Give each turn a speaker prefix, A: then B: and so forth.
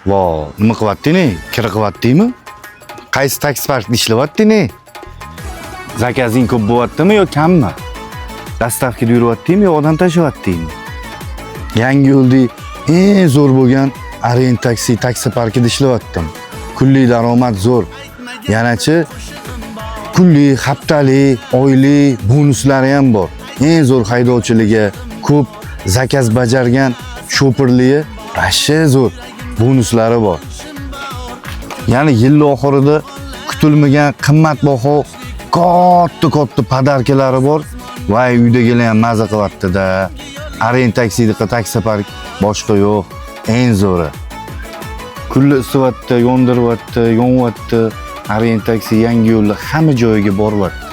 A: Vo, nima qilyapti-ne? Kira qilyaptimi? Qaysi taksi parkda ishlayapti-ne? Zakazing ko'p bo'lyaptimi yo kammi? Dastavkada yuryaptimi yo odam tashiyaptimi? Yangi yo'lda eng zo'r bo'lgan Arend taksi parkida ishlayaptim. Kunlik daromad zo'r. Yanachi kunlik, haftalik, oylik bonuslari ham bor. Eng zo'r haydovchiligi, ko'p zakaz bajargan shoferligi rasha zo'r bonuslari bor. Ya'ni yil oxirida kutilmagan qimmatbaho katta podarkalari bor. Voy, uydagilar ham maza qilyapti-da. Arend taksi park boshqa yo'q, eng zo'ri. Kulli isivyapti, yondiryapti, yonyapti. Arend taksi yangi yo'lda hamma joyiga boryapti.